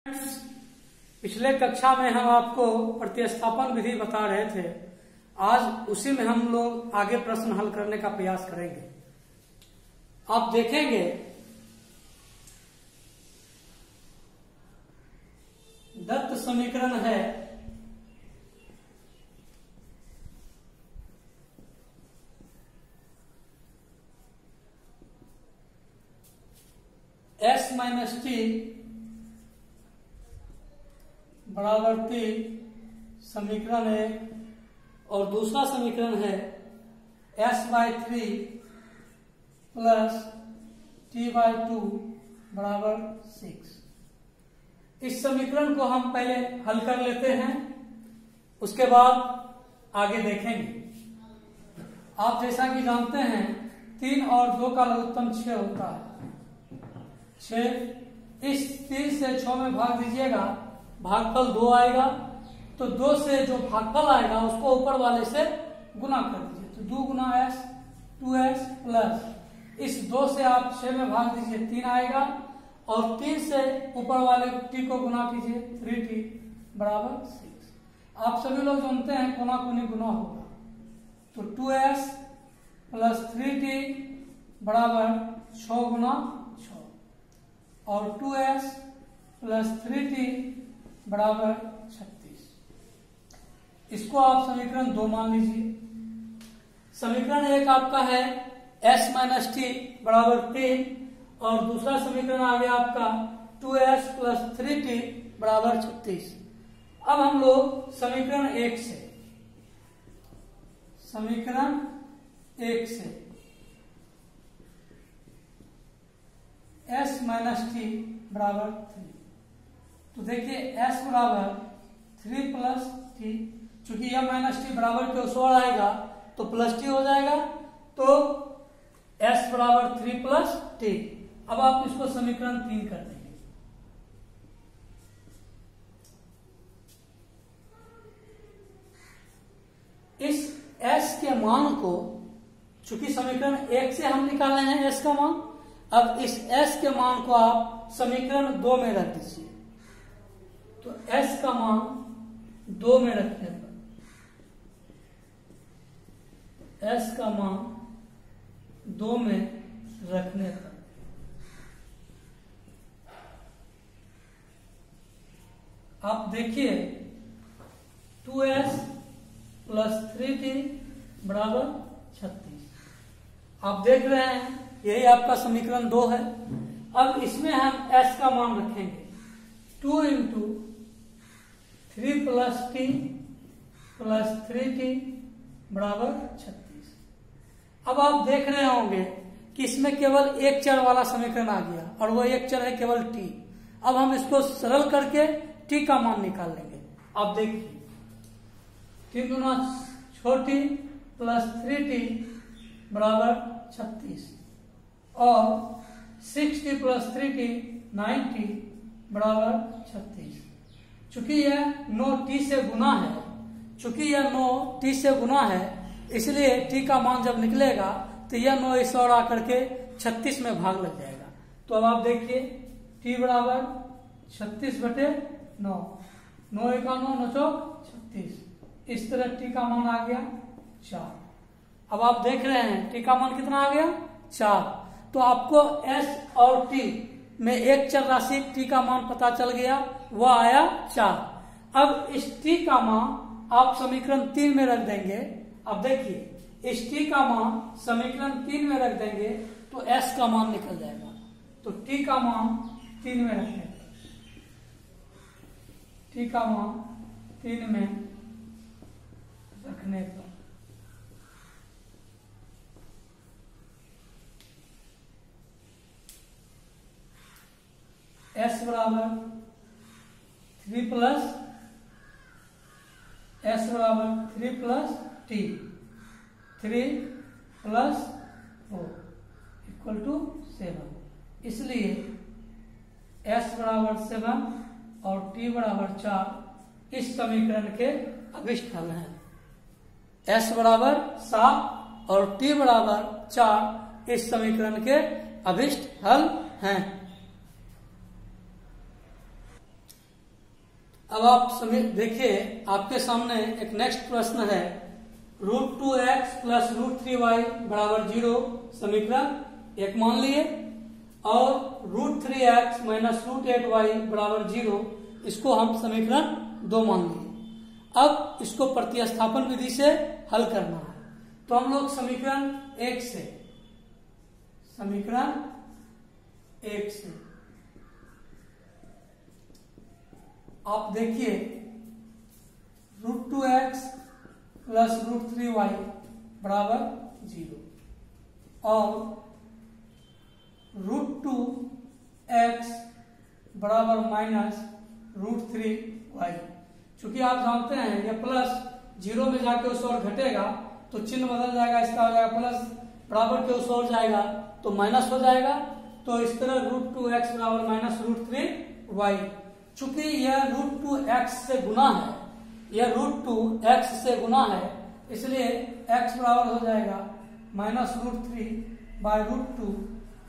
पिछले कक्षा में हम आपको प्रतिस्थापन विधि बता रहे थे। आज उसी में हम लोग आगे प्रश्न हल करने का प्रयास करेंगे। आप देखेंगे दत्त समीकरण है s माइनस टी बराबर टी, समीकरण है। और दूसरा समीकरण है s/3 प्लस t/2 बराबर 6। इस समीकरण को हम पहले हल कर लेते हैं, उसके बाद आगे देखेंगे। आप जैसा कि जानते हैं 3 और 2 का लघुत्तम 6 होता है। 6 इस 3 से 6 में भाग दीजिएगा, भागफल 2 आएगा। तो 2 से जो भागफल आएगा उसको ऊपर वाले से गुना कर दीजिए, तो 2 गुना s 2s प्लस इस 2 से आप 6 में भाग दीजिए 3 आएगा, और 3 से ऊपर वाले t को गुना कीजिए 3t बराबर 6। आप सभी लोग जानते हैं कोना कोनी गुना होगा, तो 2s प्लस 3t बराबर 6 गुना 6 और 2s प्लस 3t बराबर 36। इसको आप समीकरण 2 मान लीजिए। समीकरण 1 आपका है s माइनस टी बराबर 3 और दूसरा समीकरण आ गया आपका 2s प्लस 3t बराबर 36। अब हम लोग समीकरण 1 से s माइनस टी बराबर 3, तो देखिए s बराबर 3 प्लस टी, चूंकि यह माइनस टी बराबर के उस ओर आएगा तो प्लस टी हो जाएगा, तो s बराबर 3 प्लस टी। अब आप इसको समीकरण 3 कर देंगे। इस s के मान को, चूंकि समीकरण 1 से हम निकाले हैं s का मान, अब इस s के मान को आप समीकरण 2 में रख दीजिए। तो s का मान 2 में रखने पर s का मान 2 में रखने पर आप देखिए 2s प्लस 3t बराबर 36। आप देख रहे हैं यही आपका समीकरण 2 है। अब इसमें हम s का मान रखेंगे 2 into 3 plus T plus 3t बराबर 36। अब आप देख रहे होंगे कि इसमें केवल एक चर वाला समीकरण आ गया और वो एक चर है केवल t। अब हम इसको सरल करके t का मान निकाल लेंगे। आप देखिए 3 गुना छोटी प्लस 3t बराबर 36 और 6t प्लस 3t 9t बराबर 36। चूंकि यह 9t से गुना है, इसलिए t का मान जब निकलेगा तो यह 9 इस ओर आकर के 36 में भाग लग जाएगा। तो अब आप देखिए t बराबर 36/9, 9 एका 9 9 चौक 36। इस तरह t का मान आ गया 4। अब आप देख रहे हैं t का मान कितना आ गया 4। तो आपको s और t में एक चर राशि t का मान पता चल गया, वह आया 4। अब इस t का मान आप समीकरण 3 में रख देंगे। अब देखिए इस t का मान समीकरण 3 में रख देंगे तो s का मान निकल जाएगा। तो t का मान 3 में रखें, t का मान 3 में रखने पर s बराबर 3 plus t 3 plus 4 equal to 7। इसलिए s बराबर 7 और t बराबर 4 इस समीकरण के अभिष्ट हल हैं। s बराबर 7 और t बराबर 4 इस समीकरण के अभिष्ट हल हैं। अब आप देखिए, आपके सामने एक नेक्स्ट प्रश्न है, √2x प्लस √3y बराबर 0 समीकरण 1 मान लिए, और √3x माइनस √8y बराबर 0 इसको हम समीकरण 2 मान लिए। अब इसको प्रतिस्थापन विधि से हल करना है। तो हम लोग समीकरण 1 से आप देखिए, √2x प्लस √3y बराबर 0 और √2x बराबर माइनस √3y। चूंकि आप जानते हैं ये प्लस 0 में जाके उस ओर घटेगा तो चिन्ह बदल जाएगा, इसका हो जाएगा प्लस, बराबर के उस ओर जाएगा तो माइनस हो जाएगा। तो इस तरह √2x बराबर माइनस √3y। चूंकि यह √2x से गुना है, यह √2x से गुना है, इसलिए x बराबर हो जाएगा माइनस √3 बाय √2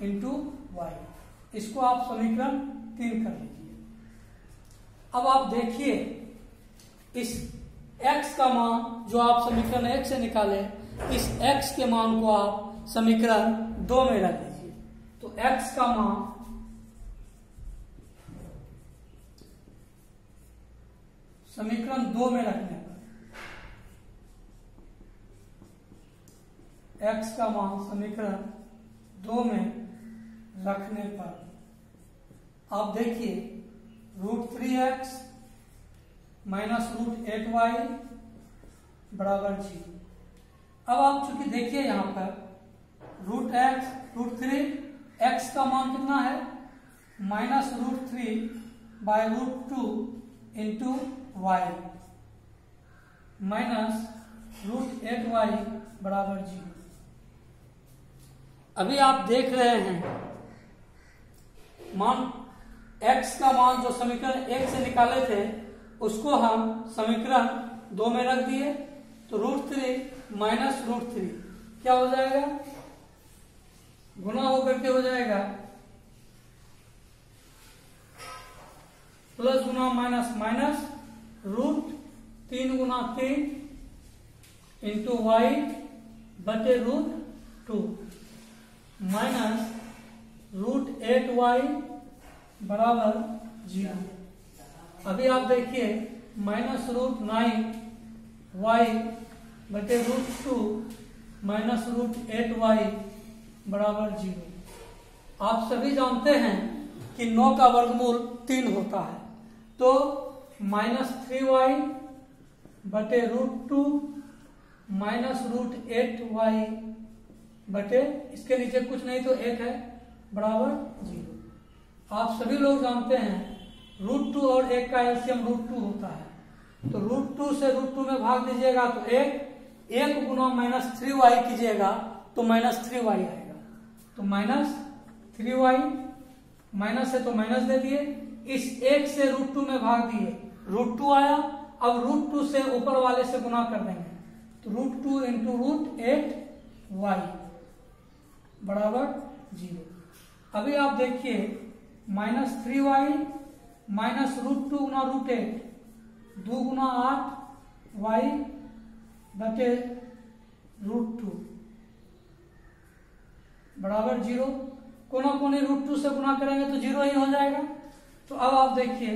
इंटू वाई। इसको आप समीकरण 3 कर लीजिए। अब आप देखिए, इस x का मान जो आप समीकरण 1 से निकाले, इस x के मान को आप समीकरण 2 में रख दीजिए। तो x का मान समीकरण 2 में रखने पर, x का मान समीकरण 2 में रखने पर आप देखिए, √3x माइनस √8y बराबर 0। अब आप चूंकि देखिए यहां पर √3 का मान कितना है, minus √3 by √2 into Y minus √8y बराबर 0। अभी आप देख रहे हैं, मान x का मान जो समीकरण 1 से निकाले थे उसको हम समीकरण 2 में रख दिए। तो √3 माइनस √3 क्या हो जाएगा, गुना होकर के हो जाएगा, प्लस गुना माइनस माइनस, √3 गुना 3 इंटू वाई बटे √2 माइनस √8y बराबर 0। अभी आप देखिए, माइनस √9y बटे √2 माइनस √8y बराबर 0। आप सभी जानते हैं कि 9 का वर्गमूल 3 होता है। तो माइनस 3y बटे √2 माइनस √8y बटे, इसके नीचे कुछ नहीं तो 1 है, बराबर 0। आप सभी लोग जानते हैं √2 और 1 का एलसीएम √2 होता है। तो √2 से √2 में भाग दीजिएगा तो 1 गुना माइनस 3y कीजिएगा तो माइनस 3y आएगा। तो माइनस 3y, माइनस है तो माइनस दे दिए, इस 1 से √2 में भाग दिए, √2 आया। अब √2 से ऊपर वाले से गुना कर देंगे, तो √2 इंटू √8y बराबर 0। अभी आप देखिए, माइनस 3y माइनस √2 गुना √8, 2 गुना 8y बटे √2 बराबर 0। कोना कोनी √2 से गुना करेंगे तो 0 ही हो जाएगा। तो अब आप देखिए,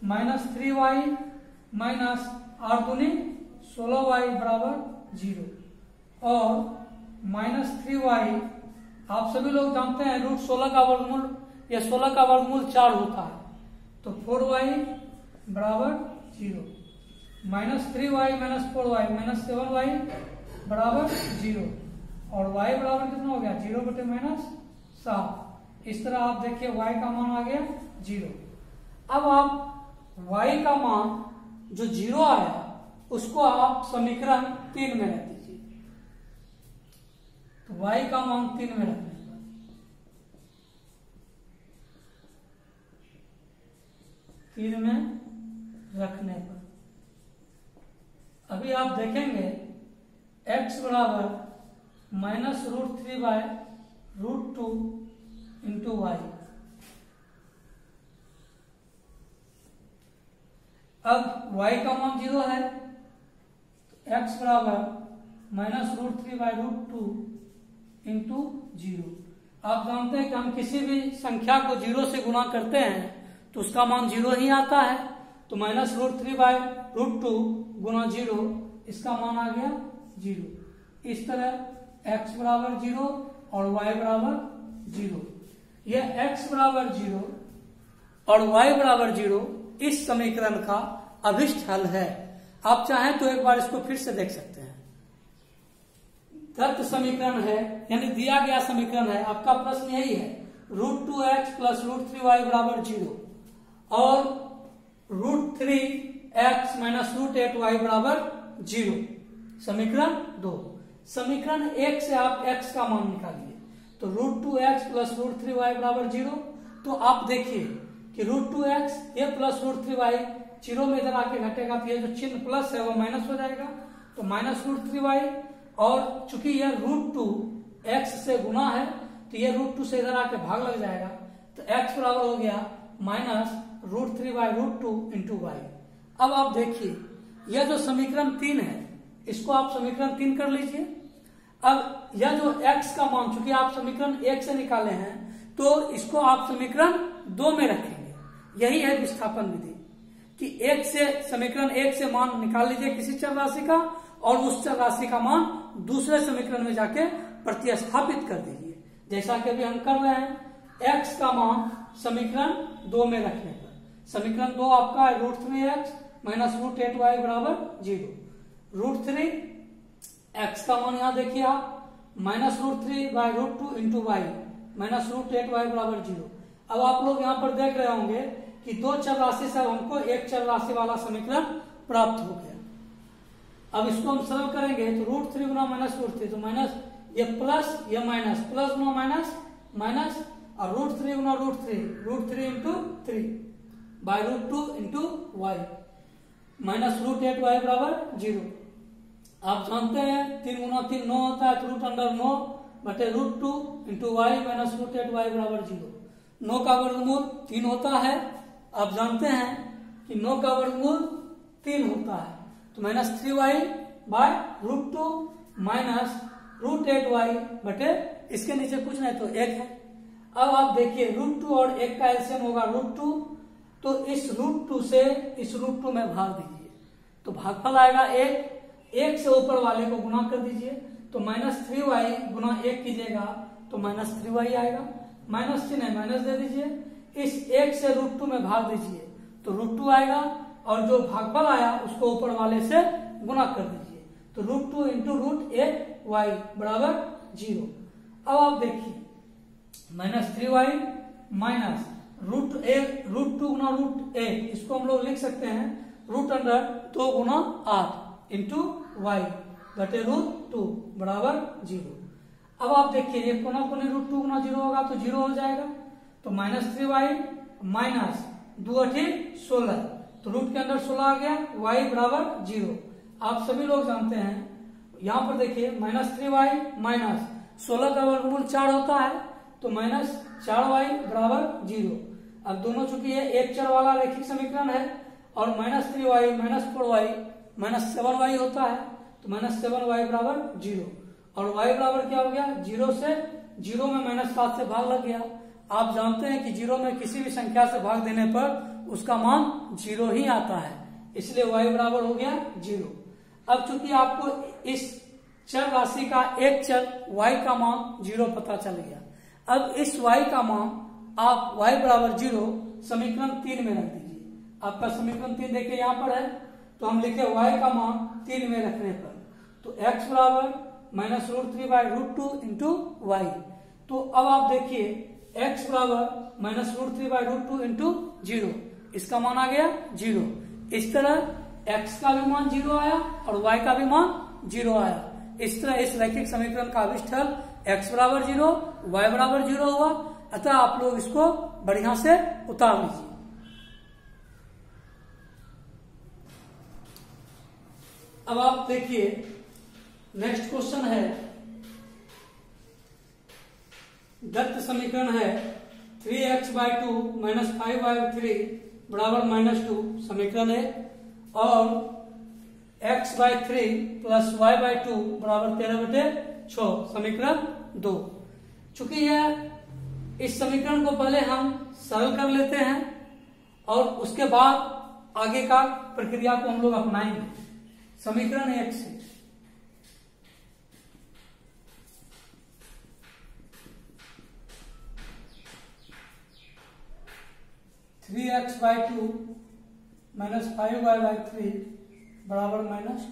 माइनस 3y माइनस 8 दूनी 16y बराबर 0 और माइनस 3y, आप सभी लोग जानते हैं √16 का वर्गमूल या 16 का वर्गमूल 4 होता है। तो 4y बराबर 0, minus 3y minus 4y minus 7y बराबर 0 और y बराबर कितना हो गया, 0 बटे माइनस 7। इस तरह आप देखिए y का मान आ गया 0। अब आप y का मान जो 0 आया उसको आप समीकरण 3 में रख दीजिए। तो y का मान 3 में रखने पर, 3 में रखने पर अभी आप देखेंगे x बराबर माइनस √3 बाय √2 इंटू वाई। अब y का मान 0 है, तो x बराबर -√3/√2 इंटू 0। आप जानते हैं कि हम किसी भी संख्या को 0 से गुणा करते हैं तो उसका मान 0 ही आता है। तो -√3/√2 गुणा 0, इसका मान आ गया 0। इस तरह x बराबर 0 और y बराबर 0। यह x बराबर 0 और y बराबर 0 इस समीकरण का अभिष्ट हल है। आप चाहें तो एक बार इसको फिर से देख सकते हैं। दत्त समीकरण है, यानी दिया गया समीकरण है, आपका प्रश्न यही है, √2x + √3y बराबर 0 और √3x - √8y बराबर 0। समीकरण 2। समीकरण 1 से आप x का मान निकालिए, तो √2x + √3y बराबर 0। तो आप देखिए कि √2x ये प्लस √3y 0 में इधर आके घटेगा, तो ये जो चिन्ह प्लस है वो माइनस हो जाएगा, तो -√3y, और चूंकि यह √2x से गुना है तो ये √2 से इधर आके भाग लग जाएगा, तो x बराबर हो गया -√3/√2 इंटू y। अब आप देखिए यह जो समीकरण 3 है इसको आप समीकरण 3 कर लीजिए। अब यह जो x का मान, चूंकि आप समीकरण 1 से निकाले हैं तो इसको आप समीकरण 2 में रखेंगे। यही है विस्थापन विधि कि 1 से समीकरण 1 से मान निकाल लीजिए किसी चर राशि का और उस चर राशि का मान दूसरे समीकरण में जाके प्रतिस्थापित कर दीजिए, जैसा कि अभी हम कर रहे हैं। x का मान समीकरण 2 में रखने पर समीकरण 2 आपका है √3x - √8y बराबर 0। √3x का मान यहां देखिए आप -√3/√2 इंटू y -√8y बराबर 0। अब आप लोग यहाँ पर देख रहे होंगे कि दो चर राशि से हमको एक चर राशि वाला समीकरण प्राप्त हो गया। अब इसको हम सरल करेंगे तो √3 गुना -√3, तो माइनस ये प्लस ये माइनस, प्लस गुना माइनस माइनस, और √3 गुना √3 इंटू 3/√2 इंटू y -√8y बराबर 0। आप जानते हैं 3 गुना 3 9 होता है, तो √9 बटे √2 इंटू y -√8y बराबर 0। 9 का वर्गमूल 3 होता है। आप जानते हैं कि 9 का वर्गमूल 3 होता है, तो -3y/√2 -√8y बटे इसके नीचे कुछ नहीं तो 1 है। अब आप देखिए √2 और 1 का एलसीएम होगा √2, तो इस √2 से इस √2 में भाग दीजिए, तो भागफल आएगा 1 से ऊपर वाले को गुना कर दीजिए, तो -3y गुना 1 कीजिएगा तो -3y आएगा, माइनस चिन्ह है माइनस दे दीजिए, इस 1 से √2 में भाग दीजिए तो √2 आएगा, और जो भागफल आया उसको ऊपर वाले से गुना कर दीजिए, तो √2 इंटू √8y बराबर 0। अब आप देखिए -3y माइनस √2 गुना √8, इसको हम लोग लिख सकते हैं √2 गुना 8 इंटू y बटे √2 बराबर 0। अब आप देखिए ये कोना कोने √2 गुना 0 होगा तो 0 हो जाएगा, तो -3y माइनस 2 8 16, तो रूट के अंदर 16 आ गया, y बराबर 0। आप सभी लोग जानते हैं, यहाँ पर देखिए -3y माइनस 16 का वर्गमूल 4 होता है, तो -4y बराबर 0। अब दोनों चूंकि ये एक चर वाला रैखिक समीकरण है और -3y -4y -7y होता है, तो -7y बराबर 0, और y बराबर क्या हो गया 0 से 0 में -7 से भाग लग गया। आप जानते हैं कि 0 में किसी भी संख्या से भाग देने पर उसका मान 0 ही आता है, इसलिए y बराबर हो गया 0। अब चूंकि आपको इस चर राशि का एक चर y का मान 0 पता चल गया, अब इस y का मान आप y बराबर 0 समीकरण 3 में रख दीजिए। आपका समीकरण 3 देखिए यहाँ पर है, तो हम लिखे y का मान 3 में रखने पर, तो x बराबर -√3/√2 इंटू y। तो अब आप देखिए x बराबर -√3/√2 इंटू 0, इसका मान आ गया 0। इस तरह x का भी मान 0 आया और y का भी मान 0 आया। इस तरह इस रैखिक समीकरण का अभिष्ट हल x बराबर 0 y बराबर 0 हुआ। अतः आप लोग इसको बढ़िया से उतार लीजिए। अब आप देखिए नेक्स्ट क्वेश्चन है, दत्त समीकरण है 3x/2 -5y/3 बराबर -2 समीकरण 1 और x/3 प्लस y/2 बराबर 13/6 समीकरण 2। चूंकि यह इस समीकरण को पहले हम सरल कर लेते हैं और उसके बाद आगे का प्रक्रिया को हम लोग अपनाएंगे। समीकरण 1 से 3x/2 माइनस 5y/3 बराबर -2।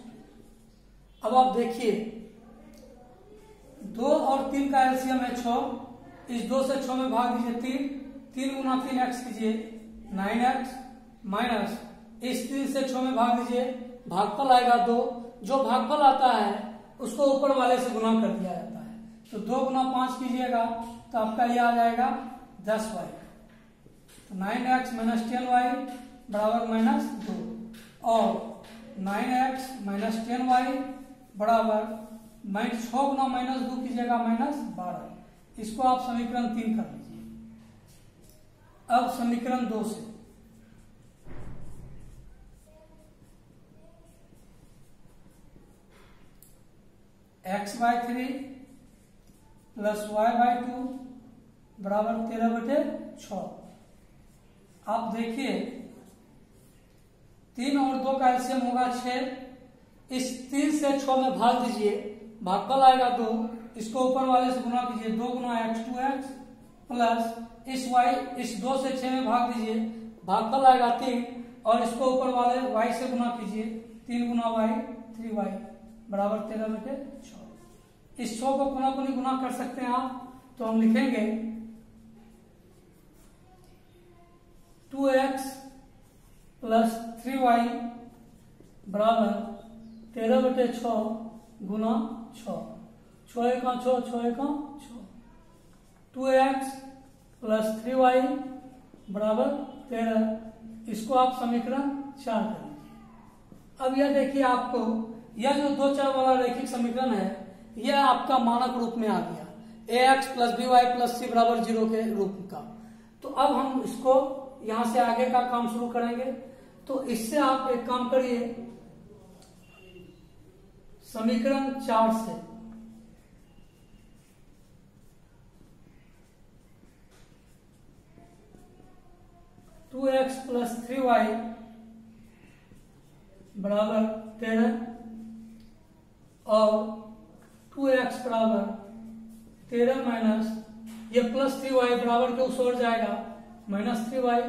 अब आप देखिए 2 और 3 का एलसीएम है 6। इस 2 से 6 में भाग दीजिए 3 गुना 3x कीजिए 9x माइनस इस 3 से 6 में भाग दीजिए, भागफल आएगा 2। जो भागफल आता है उसको ऊपर वाले से गुना कर दिया जाता है। तो 2 गुना 5 कीजिएगा तो आपका ये आ जाएगा 10y। तो 9x माइनस 10y बराबर -2 और 9x माइनस 10y बराबर 6 गुना -2 कीजिएगा -12। इसको आप समीकरण 3 कर लीजिए। अब समीकरण 2 से x/3 प्लस y/2 बराबर 13/6। आप देखिए 3 और 2 का एलसीएम होगा 6। इस 3 से 6 में भाग दीजिए, भागफल आएगा 2। इसको ऊपर वाले से गुना कीजिए 2 गुना x 2x प्लस इस 2 से 6 में भाग दीजिए, भागफल आएगा 3 और इसको ऊपर वाले y से गुना कीजिए 3 गुना y 3y बराबर 13/6। इस 6 को पुनः गुना कर सकते हैं आप। तो हम लिखेंगे 2x प्लस 3y बराबर 13/6 गुना 6। 6 1 6 6 1 6। 2x प्लस 3y बराबर 13। इसको आप समीकरण 4 कर लीजिए। अब यह देखिए आपको यह जो 2 चर वाला रैखिक समीकरण है यह आपका मानक रूप में आ गया ax plus by plus c बराबर 0 के रूप का। तो अब हम इसको यहां से आगे का काम शुरू करेंगे। तो इससे आप एक काम करिए, समीकरण 4 से टू एक्स प्लस 3y बराबर 13 और 2x बराबर 13 माइनस ये प्लस 3y बराबर के उस ओर जाएगा -3y।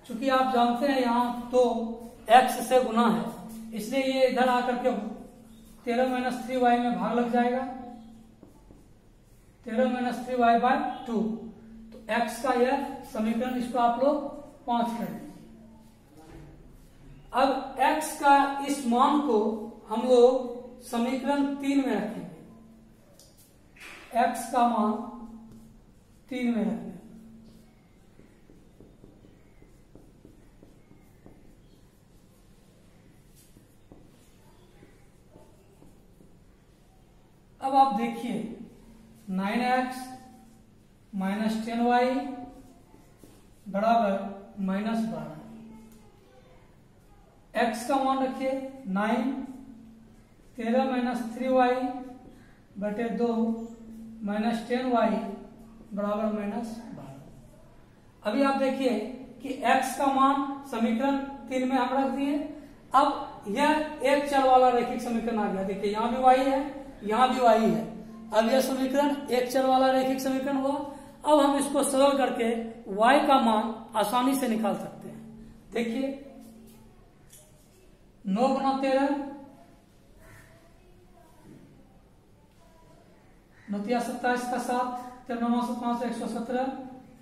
चूंकि आप जानते हैं यहाँ तो x से गुना है, इसलिए ये इधर आकर के 13 - 3y में भाग लग जाएगा। 13 - 3y/2। तो x का यह समीकरण, इसको आप लोग 5 कर लीजिए। अब x का इस मान को हम लोग समीकरण 3 में रखेंगे। x का मान 3 में रखेंगे। अब आप देखिए 9x माइनस 10y बराबर -12। x का मान रखिए 9, 13 - 3y बटे 2 माइनस 10y बराबर -12। अभी आप देखिए कि x का मान समीकरण 3 में हम रख दिए। अब यह एक चर वाला रैखिक समीकरण आ गया। देखिए यहाँ भी y है, यहाँ भी y है। अब यह समीकरण एक चर वाला रैखिक समीकरण हुआ। अब हम इसको सरल करके y का मान आसानी से निकाल सकते हैं। देखिए 9 गुना 13 9 27 का 7 13 9 7 117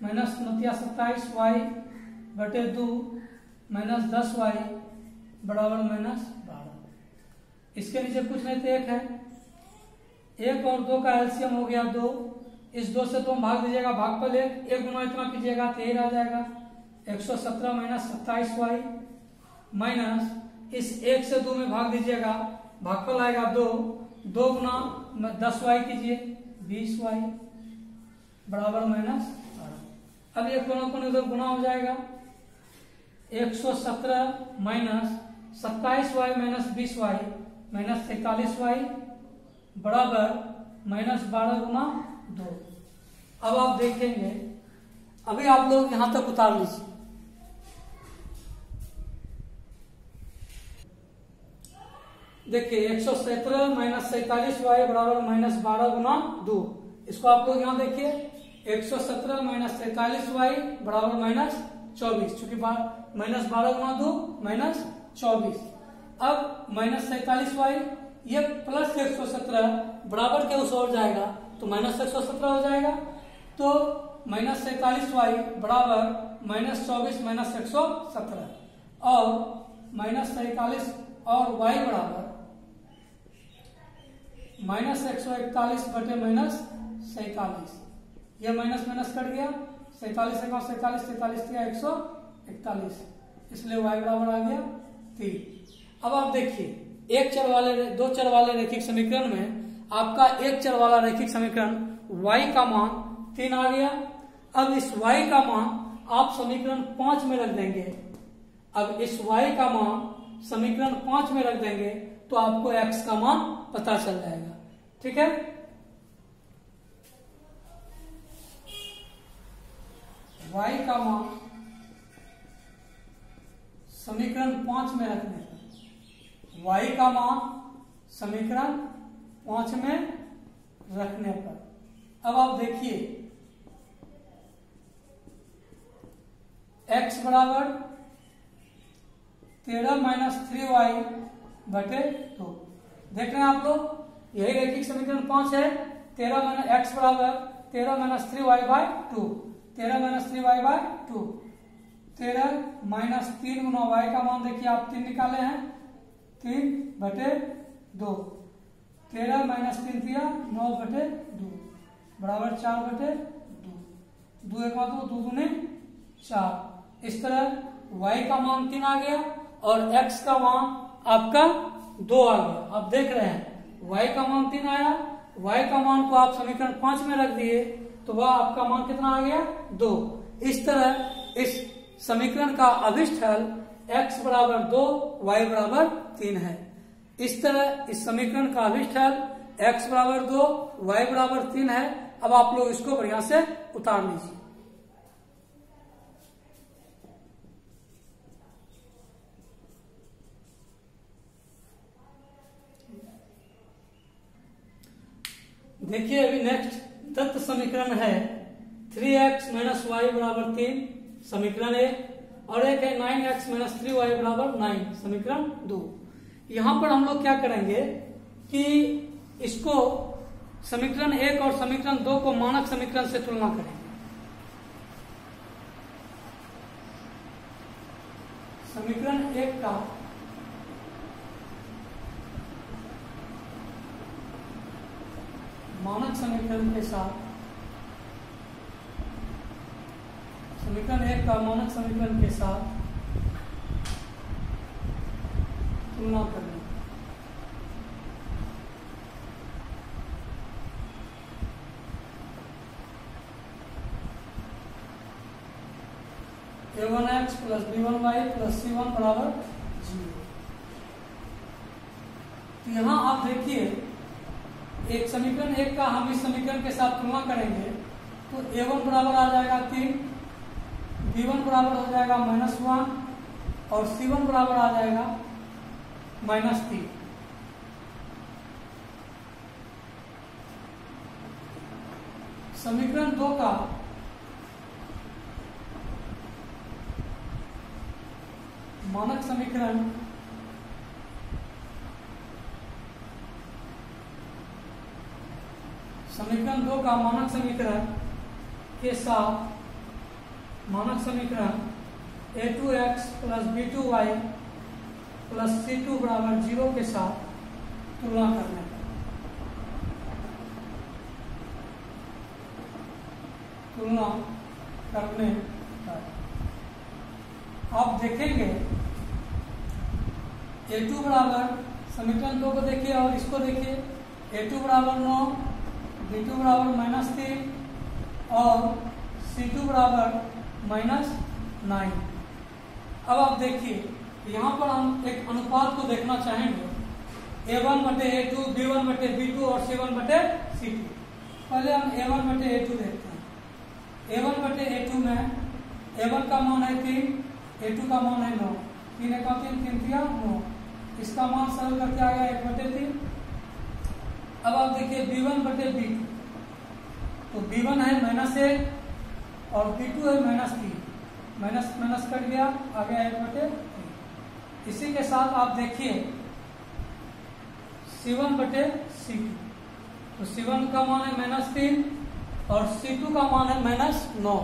माइनस 9 27 y बटे 2 माइनस 10 y बराबर -12। इसके नीचे कुछ नहीं तो 1 है। 1 और 2 का एलसीएम हो गया 2। इस 2 से तुम भाग दीजिएगा, भागफल 1 गुना इतना कीजिएगा तो यही रह जाएगा 117 माइनस 27y माइनस इस 1 से 2 में भाग दीजिएगा, भागफल आएगा 2। 2 गुना 10y कीजिए 20y बराबर -12। अब ये कोनों इधर गुना हो जाएगा। 117 minus 27y minus 20y minus 43y बराबर माइनस 12 गुना 2। अब आप देखेंगे, अभी आप लोग यहां तक उतार लीजिए। देखिए 117 माइनस 47y बराबर माइनस 12 गुना 2। इसको आप लोग यहां देखिए, 117 माइनस 43y बराबर माइनस 24, चूंकि माइनस 12 गुना 2 माइनस 24। अब माइनस 47y ये प्लस 117 बराबर के उस ओर जाएगा तो माइनस 117 हो जाएगा। तो माइनस 47y बराबर माइनस 24 माइनस 117 और माइनस 47 और y बराबर माइनस 141 बटे माइनस 47। यह माइनस माइनस कट गया, 47 एक और 47, 43 दिया 141, इसलिए y बराबर आ गया 3। अब आप देखिए, एक चर वाले दो चर वाले रैखिक समीकरण में आपका एक चर वाला रैखिक समीकरण y का मान 3 आ गया। अब इस y का मान आप समीकरण 5 में रख देंगे। अब इस y का मान समीकरण 5 में रख देंगे तो आपको x का मान पता चल जाएगा। ठीक है, y का मान समीकरण 5 में रखने पर, y का मान समीकरण 5 में रखने पर अब आप देखिए x बराबर 13 माइनस 3y बटे 2। देख रहे हैं आप लोग, यही रैखिक समीकरण 5 है। 13 माइनस x बराबर 13 minus 3y by 2, 13 minus 3y by 2, 13 minus 3 गुना y का मान देखिए आप 3 निकाले हैं, 3 बटे 2, 13 माइनस 3 दिया 9 बटे 2 बराबर 4 बटे 2, 2 एक 2, 2 दूनी 4। इस तरह y का मान 3 आ गया और x का मान आपका 2 आ गया। आप देख रहे हैं y का मान 3 आया, y का मान को आप समीकरण 5 में रख दिए तो वह आपका मान कितना आ गया 2। इस तरह इस समीकरण का अभिष्ट हल x बराबर 2 y बराबर 3 है। इस तरह इस समीकरण का अभिष्ट हल x बराबर 2 y बराबर 3 है। अब आप लोग इसको बढ़िया से उतार लीजिए। देखिए अभी नेक्स्ट तत्व समीकरण है 3x माइनस वाई बराबर 3, समीकरण 1, और एक है 9x माइनस 3y बराबर 9, समीकरण 2। यहां पर हम लोग क्या करेंगे कि इसको समीकरण 1 और समीकरण 2 को मानक समीकरण से तुलना करेंगे। समीकरण 1 का मानक समीकरण के साथ समीकरण 1 का मानक समीकरण के साथ तुलना करना। a1x plus b1y plus c1 बराबर 0। तो यहां आप देखिए एक समीकरण 1 का हम इस समीकरण के साथ तुलना करेंगे तो a1 बराबर आ जाएगा 3, b1 बराबर हो जाएगा -1 और c1 बराबर आ जाएगा -3। समीकरण 2 का मानक समीकरण समीकरण 2 का मानक समीकरण के साथ मानक समीकरण a2x plus b2y plus c2 बराबर 0 के साथ तुलना करने पर आप देखेंगे a2 बराबर समीकरण 2 को देखिए और इसको देखिए, a2 बराबर 9, b2 बराबर -3 और c2 बराबर -9। अब आप देखिए यहाँ पर हम एक अनुपात को देखना चाहेंगे, A1/A2, B1/B2 और C1/C2। पहले हम A1/A2 देखते हैं। A1/A2 में A1 का मान है 3, A2 का मान है 9, 3 का 3, 3 3 9, इसका मान सरल करके आ गया 1/3। अब आप देखिए B1/B2, तो B1 है -1 और B2 है -3, माइनस माइनस कट गया, आ गया 1/3। इसी के साथ आप देखिए C1/C2, तो C1 का मान है -3 और C2 का मान है -9,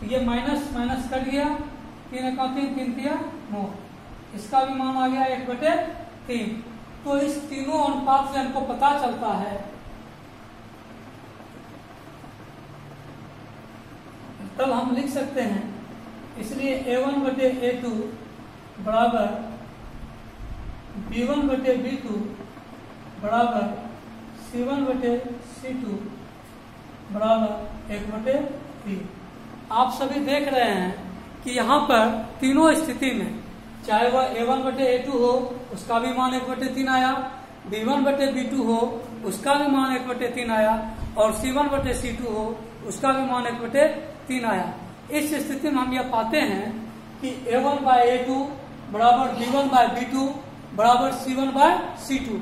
तो ये माइनस माइनस कट गया, 3 का 3, 3 3 9, इसका भी मान आ गया 1/3। तो इस तीनों अनुपात से हमको पता चलता है तब हम लिख सकते हैं, इसलिए A1/A2 बराबर B1/B2 बराबर C1/C2 बराबर 1/3। आप सभी देख रहे हैं कि यहाँ पर तीनों स्थिति में, चाहे वह A1/A2 हो उसका भी मान 1/3 आया, B1/B2 हो उसका भी मान 1/3 आया और C1/C2 हो उसका भी मान 1/3 आया। इस स्थिति में हम यह पाते हैं कि A1/A2 बराबर B1/B2 बराबर C1/C2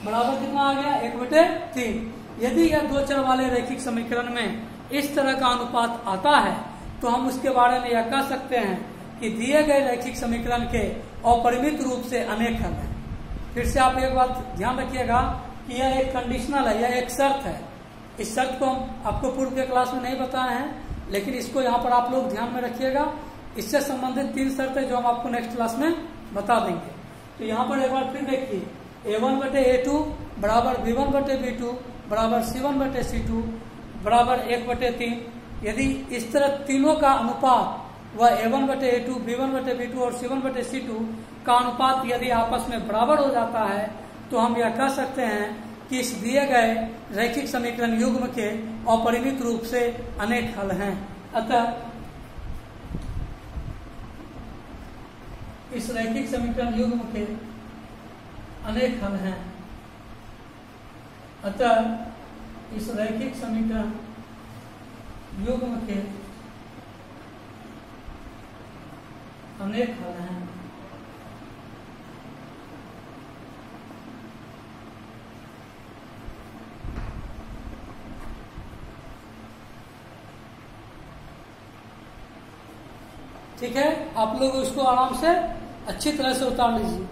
बराबर कितना आ गया 1/3। यदि यह दो चर वाले रैखिक समीकरण में इस तरह का अनुपात आता है तो हम उसके बारे में यह कह सकते हैं कि दिए गए रैखिक समीकरण के अपरिमित रूप से अनेक हल हैं। फिर से आप एक बात ध्यान रखिएगा कि यह एक कंडीशनल है, यह एक शर्त है। इस शर्त को हम आपको पूर्व के क्लास में नहीं बताए हैं, लेकिन इसको यहाँ पर आप लोग ध्यान में रखिएगा। इससे संबंधित 3 शर्तें जो हम आपको नेक्स्ट क्लास में बता देंगे। तो यहाँ पर एक बार फिर देखिए, A1/A2 बराबर B1/B2 बराबर C1/C2 बराबर 1/3। यदि इस तरह तीनों का अनुपात वह A1/A2, B1/B2 और C1/C2 का अनुपात यदि आपस में बराबर हो जाता है तो हम यह कह सकते हैं कि इस दिए गए रैखिक समीकरण युग्म के अपरिमित रूप से अनेक हल हैं। अतः इस रैखिक समीकरण युग्म के अनेक हल हैं। अतः इस रैखिक समीकरण युग्म के अनेक हल हैं। ठीक है, आप लोग उसको आराम से अच्छी तरह से उतार लीजिए।